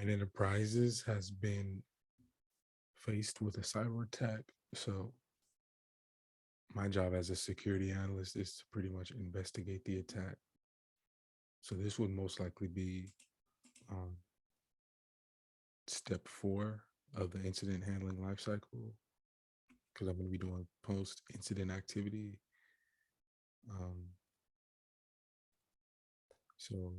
when enterprises has been faced with a cyber attack. So my job as a security analyst is to pretty much investigate the attack. So this would most likely be um, step 4 of the incident handling lifecycle, because I'm going to be doing post-incident activity. Um, so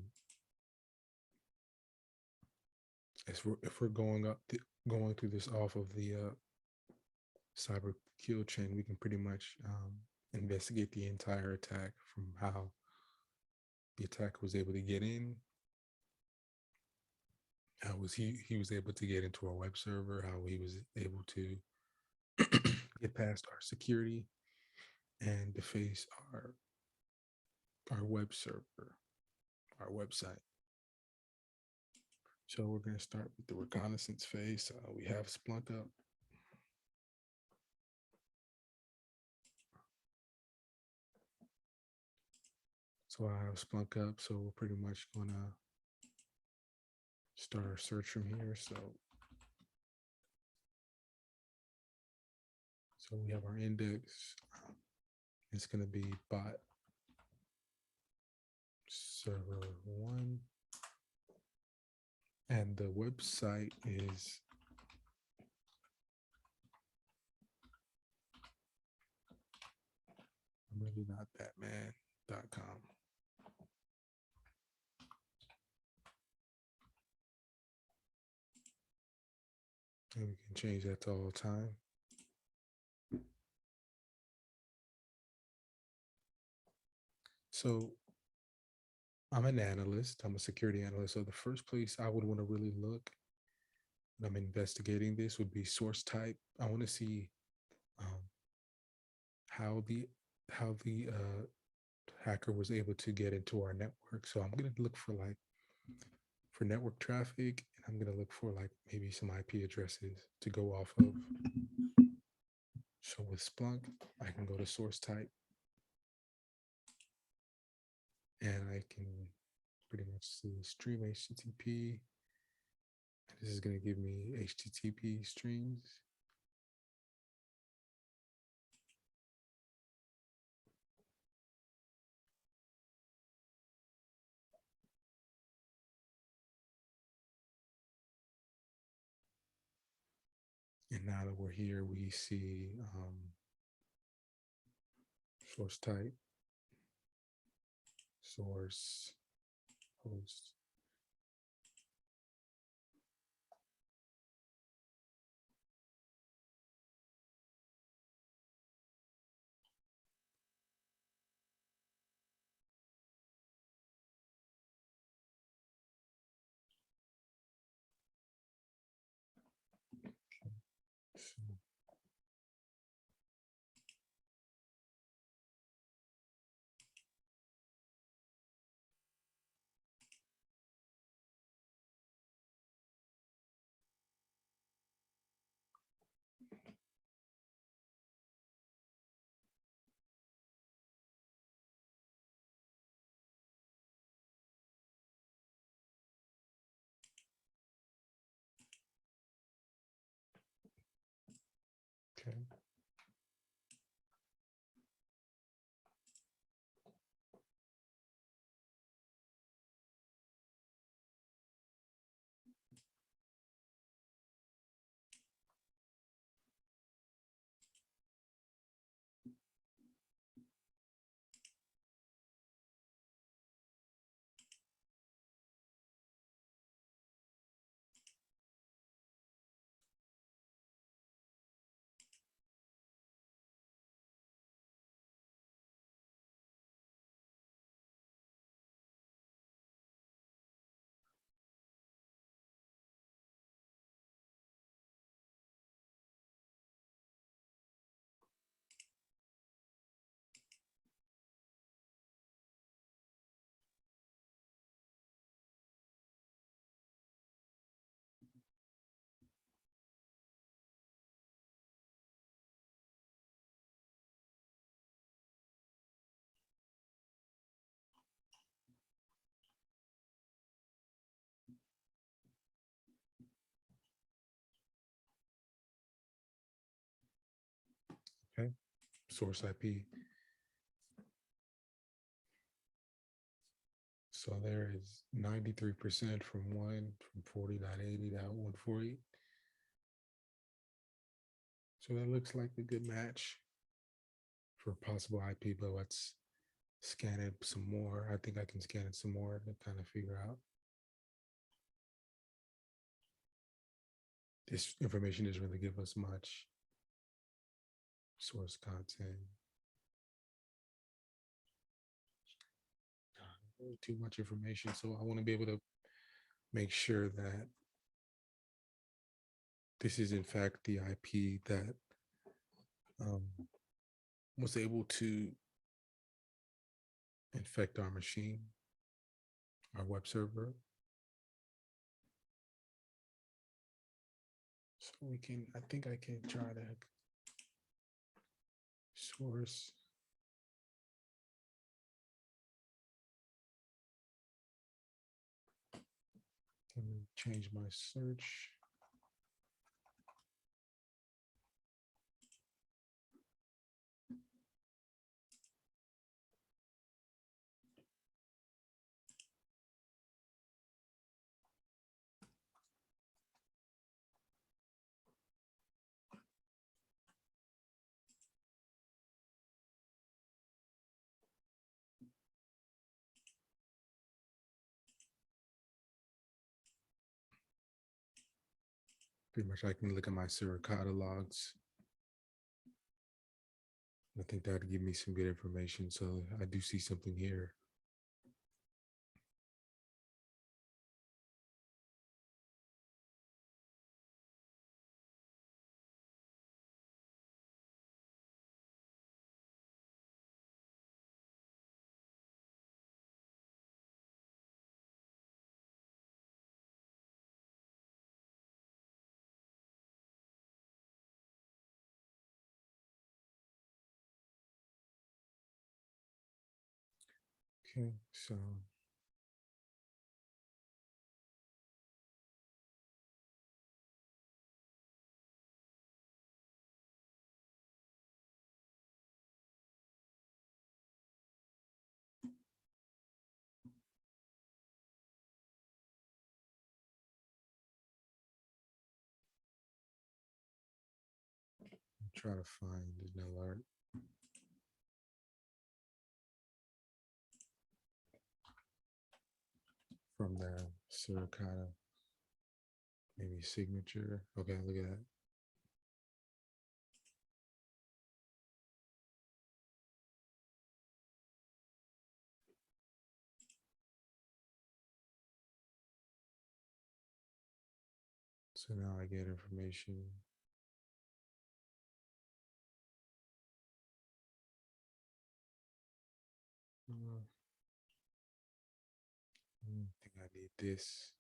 if we're going through this off of the cyber kill chain, we can pretty much investigate the entire attack from how the attacker was able to get in. How was he was able to get into our web server, how he was able to get past our security and deface our web server, our website. So we're going to start with the reconnaissance phase. We have Splunk up. So I have Splunk up. So we're pretty much going to start our search from here. So we have our index. It's going to be bot server 1. And the website is I'm really not that man.com. And we can change that to all time. So I'm an analyst. I'm a security analyst. So the first place I would want to really look when I'm investigating this would be source type. I want to see how the hacker was able to get into our network. So I'm going to look for network traffic, and I'm going to look for maybe some IP addresses to go off of. So with Splunk, I can go to source type, and I can pretty much see stream HTTP. This is going to give me HTTP streams. And now that we're here, we see source type, source, host. source IP. So there is 93% from 40.80.148. So that looks like a good match for possible IP, but let's scan it some more. I think I can scan it some more to kind of figure out. This information doesn't really give us much. Source content. Too much information. So I want to be able to make sure that this is in fact the IP that was able to infect our machine, our web server. So we can, I think I can try to source. Let me change my search. Pretty much I can look at my Suricata logs. I think that would give me some good information. So I do see something here. Okay, so try to find an alert. From the Suricata, maybe signature. Okay, look at that. So now I get information. I think I need this.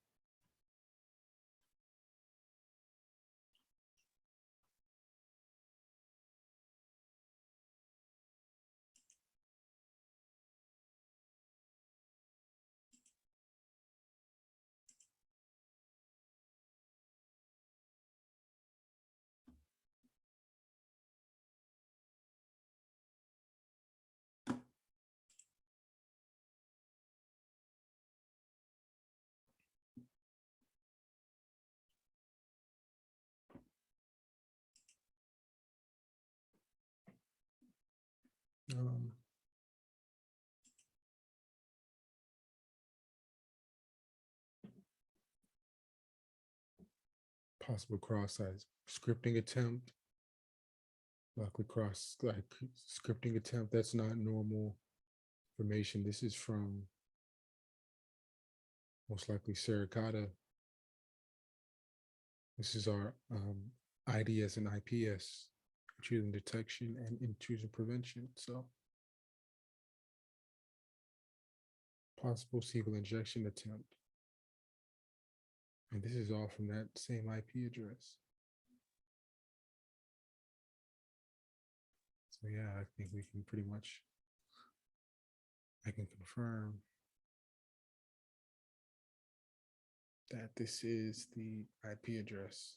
Um, Possible cross-site scripting attempt. Likely cross like scripting attempt. That's not normal information. This is from most likely Suricata. This is our IDS and IPS, intrusion detection and intrusion prevention. So possible SQL injection attempt. And this is all from that same IP address. So yeah, I think we can pretty much, I can confirm that this is the IP address.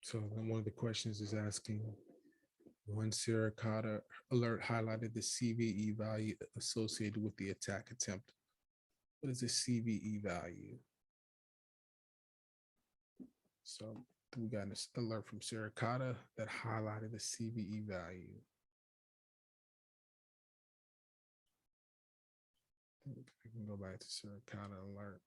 So one of the questions is asking, one Suricata alert highlighted the CVE value associated with the attack attempt. What is a CVE value? So we got an alert from Suricata that highlighted the CVE value. I can go back to Suricata alert.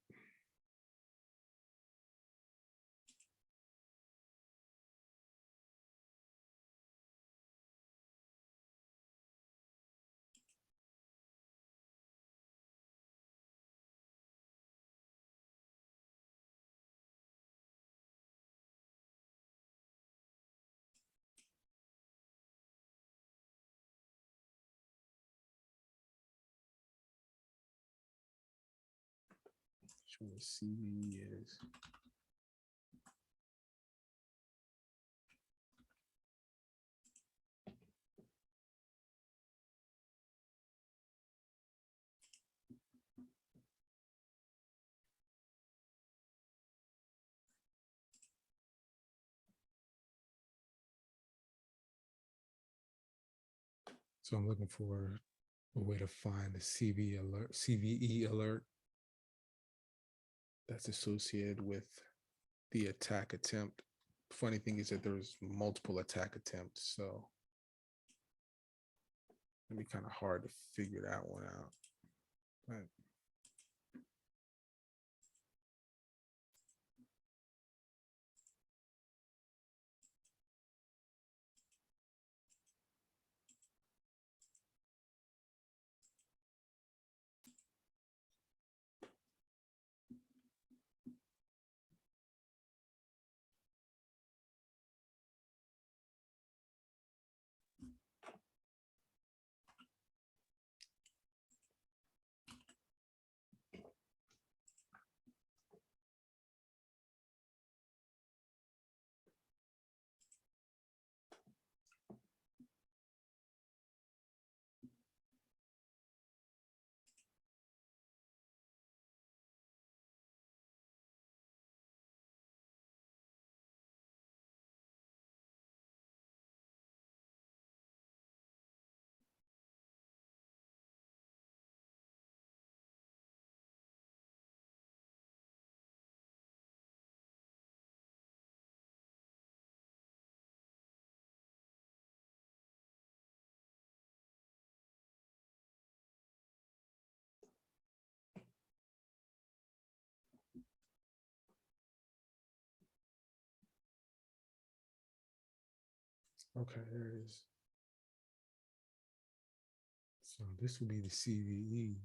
Show what CVE is. So I'm looking for a way to find the CVE alert that's associated with the attack attempt. Funny thing is that there's multiple attack attempts, so it'd be kind of hard to figure that one out. But okay, there it is. So this will be the CVE.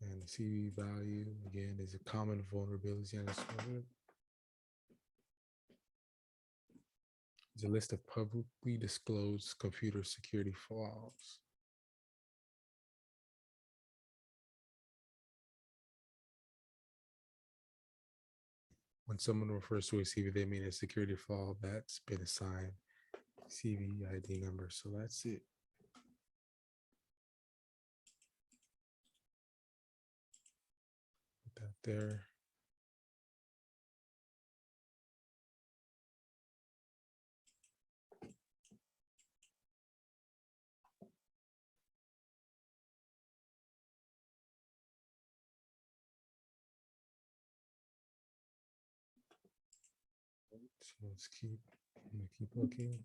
And the CVE value, again, is a common vulnerability and it's a list of publicly disclosed computer security flaws. When someone refers to a CVE, they mean a security flaw that's been assigned CVE ID number. So that's it. Put that there. So let's keep looking.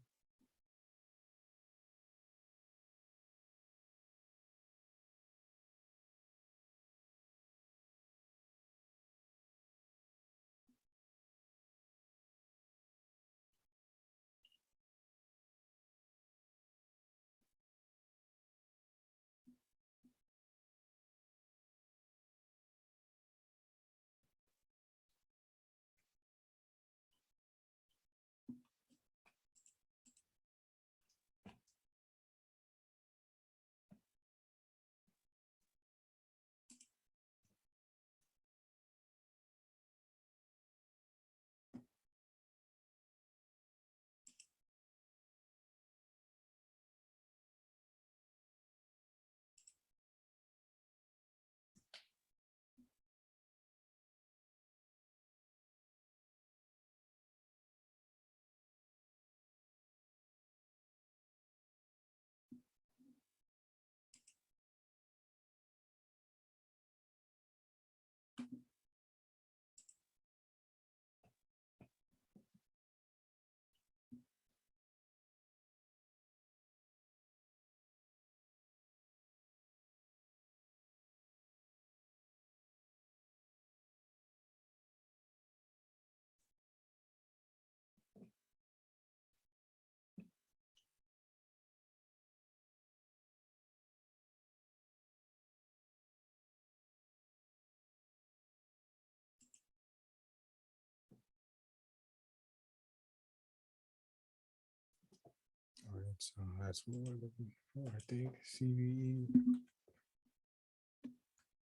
So that's what we're looking for, I think. CVE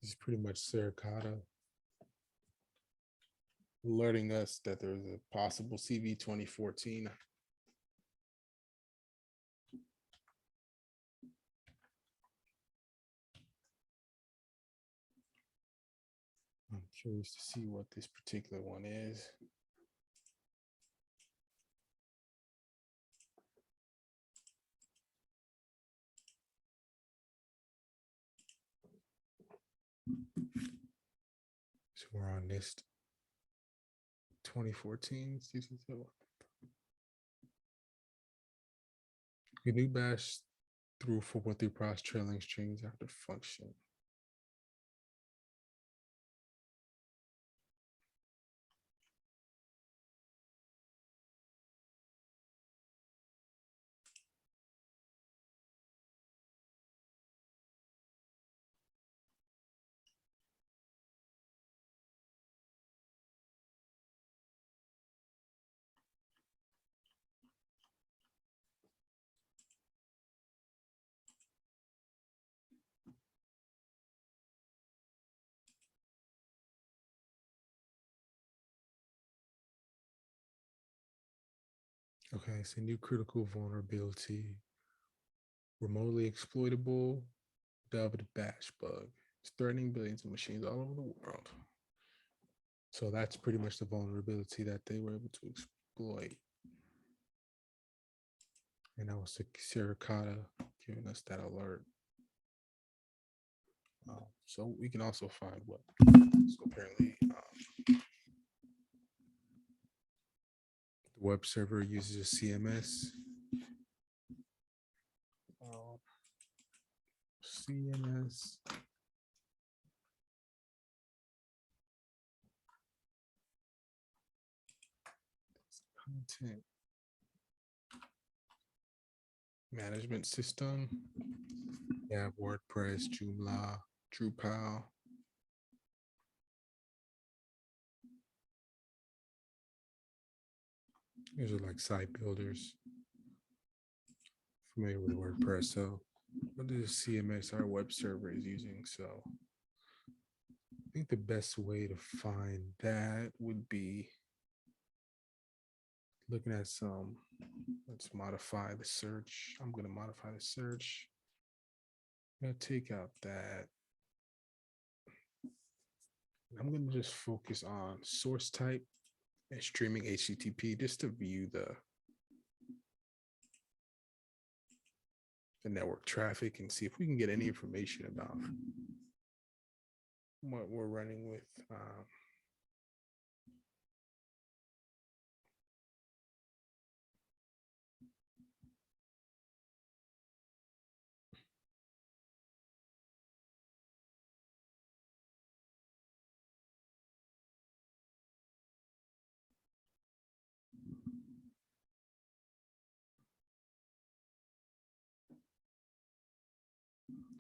is pretty much Suricata alerting us that there's a possible CV 2014. I'm curious to see what this particular one is. So we're on NIST 2014. The new bash through 4.3 process trailing strings after function. Okay, it's a new critical vulnerability, remotely exploitable, dubbed bash bug. It's threatening billions of machines all over the world. So that's pretty much the vulnerability that they were able to exploit. And that was Suricata giving us that alert. So we can also find what. So apparently, the web server uses a CMS. CMS. Content management system. You have WordPress, Joomla, Drupal. These are like site builders. Familiar with WordPress. So what is CMS our web server is using? So I think the best way to find that would be looking at some, let's modify the search. I'm going to modify the search. I'm going to take out that. I'm going to just focus on source type and streaming HTTP just to view the network traffic and see if we can get any information about what we're running with.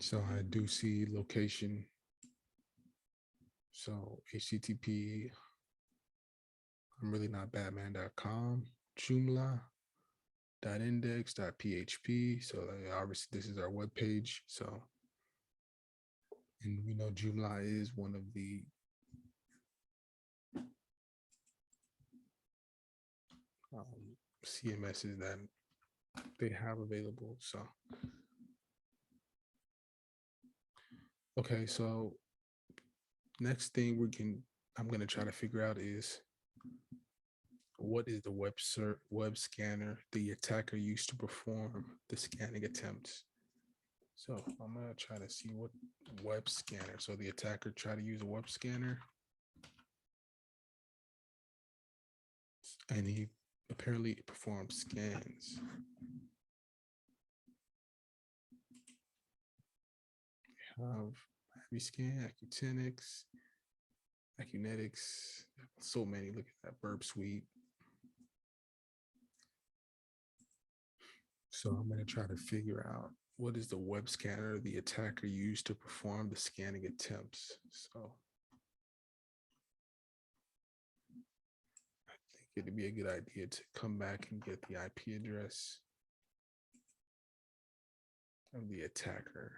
So I do see location. So HTTP, I'm really not Batman.com, Joomla.index.php. So obviously this is our web page. So, and we know Joomla is one of the CMSs that they have available. So, okay, so next thing I'm going to try to figure out is what is the web scanner the attacker used to perform the scanning attempts. So I'm going to try to see what web scanner. So the attacker tried to use a web scanner. And he apparently performed scans. We have Scan, Acunetics, so many. Look at that Burp Suite. So I'm going to try to figure out what is the web scanner the attacker used to perform the scanning attempts. So I think it'd be a good idea to come back and get the IP address. of the attacker.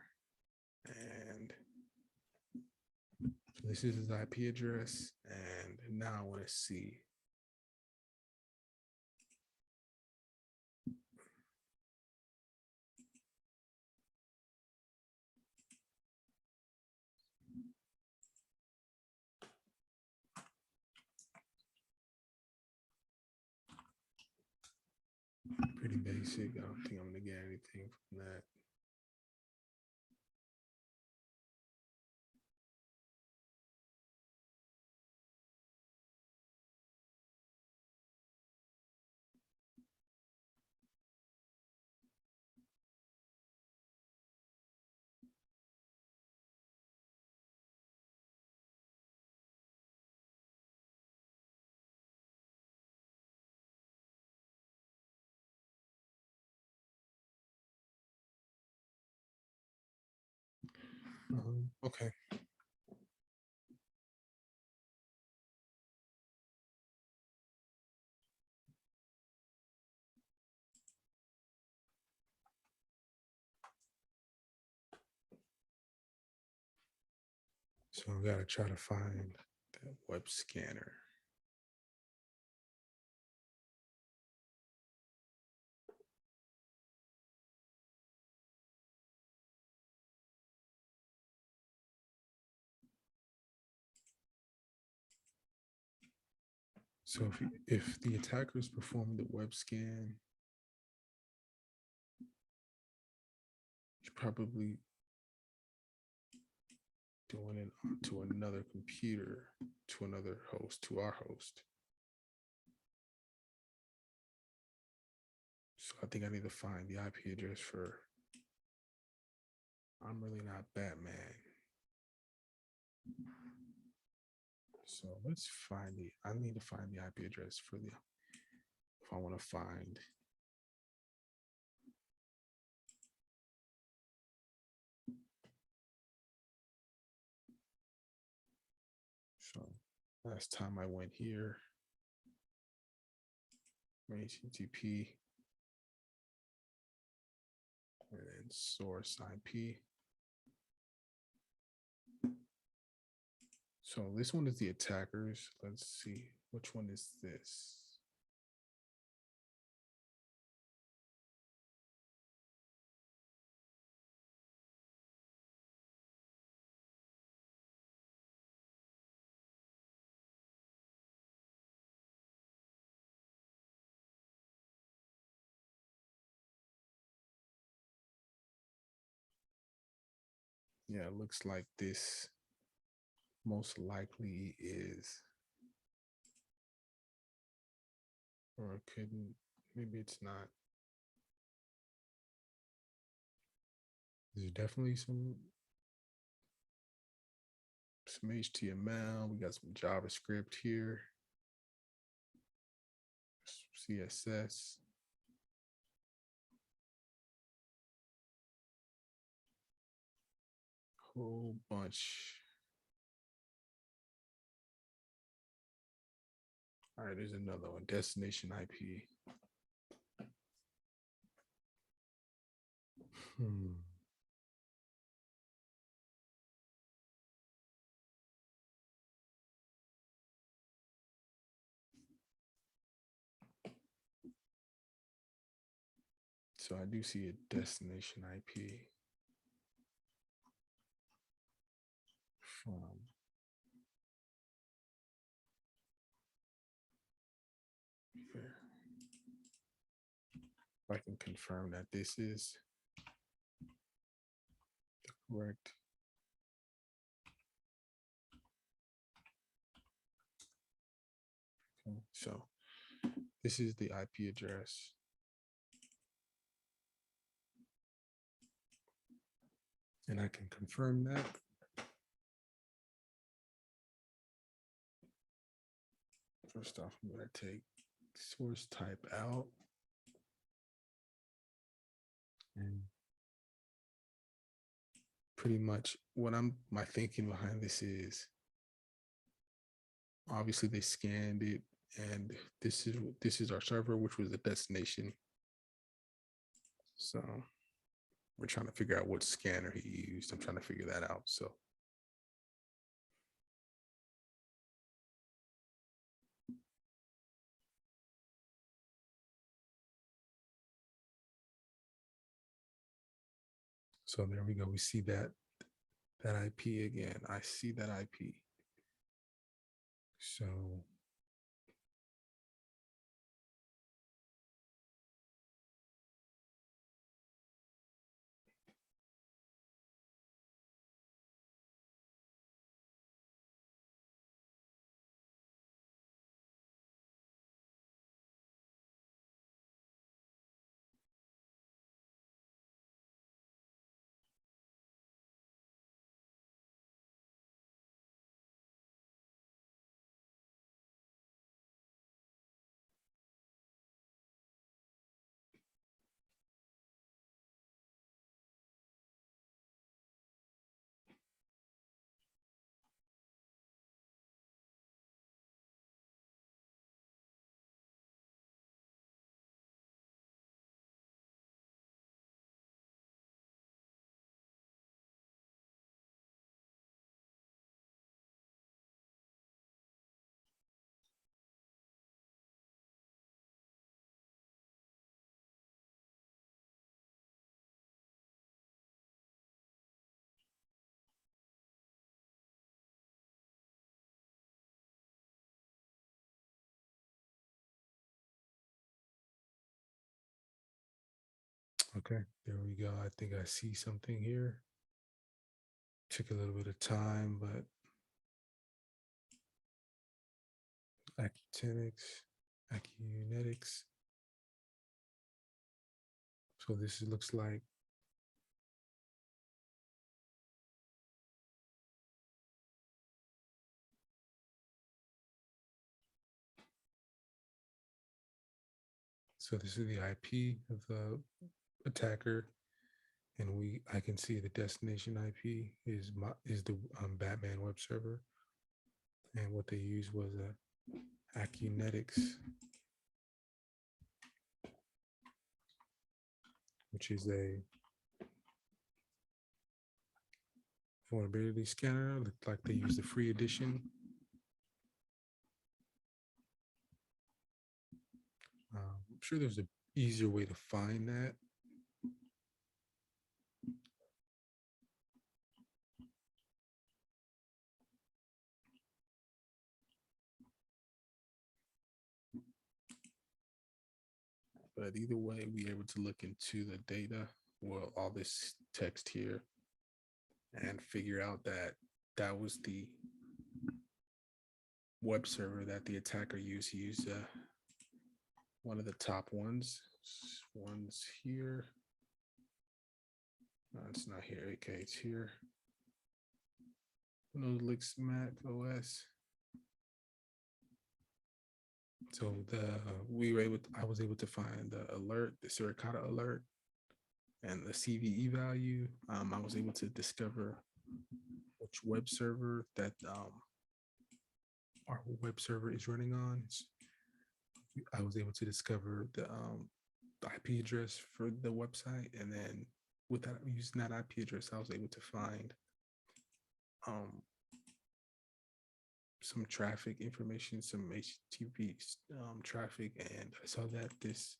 And so this is his IP address. And now I want to see. Pretty basic. I don't think I'm going to get anything from that. Okay. So I got to try to find that web scanner. So if the attackers perform the web scan, it's probably doing it onto another computer, to another host, to our host. So I think I need to find the IP address for I'm really not Batman. So let's find I need to find the IP address for if I want to find. So last time I went here, HTTP, and then source IP. So this one is the attackers. Let's see, which one is this? Yeah, it looks like this most likely is, or it couldn't, maybe it's not. There's definitely some HTML. We got some JavaScript here, CSS. Whole bunch. All right, there's another one, destination IP. So I do see a destination IP from here. I can confirm that this is the correct. Okay, so this is the IP address. And I can confirm that. First off, I'm going to take source type out. And pretty much what my thinking behind this is, obviously they scanned it, and this is our server, which was the destination. So we're trying to figure out what scanner he used. I'm trying to figure that out. So there we go. We see that IP again. I see that IP. So okay, there we go. I think I see something here. Took a little bit of time, but Acutenics, Acunetics. So this looks like so this is the IP of the attacker, and I can see the destination IP is the Batman web server, and what they used was a Acunetics, which is a vulnerability scanner. Looked like they used the free edition. I'm sure there's an easier way to find that. But either way, we're able to look into the data, well, all this text here, and figure out that that was the web server that the attacker used. He used one of the top ones. One's here. No, it's not here. Okay, it's here. Linux Mac OS. So I was able to find the alert, the Suricata alert, and the CVE value. I was able to discover which web server that our web server is running on. I was able to discover the IP address for the website, and then with that, using that IP address, I was able to find some traffic information, some HTTP traffic, and I saw that this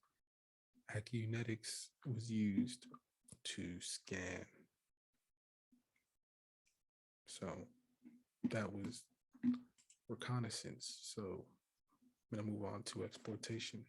Acunetics was used to scan. So that was Reconnaissance. So I'm going to move on to exploitation.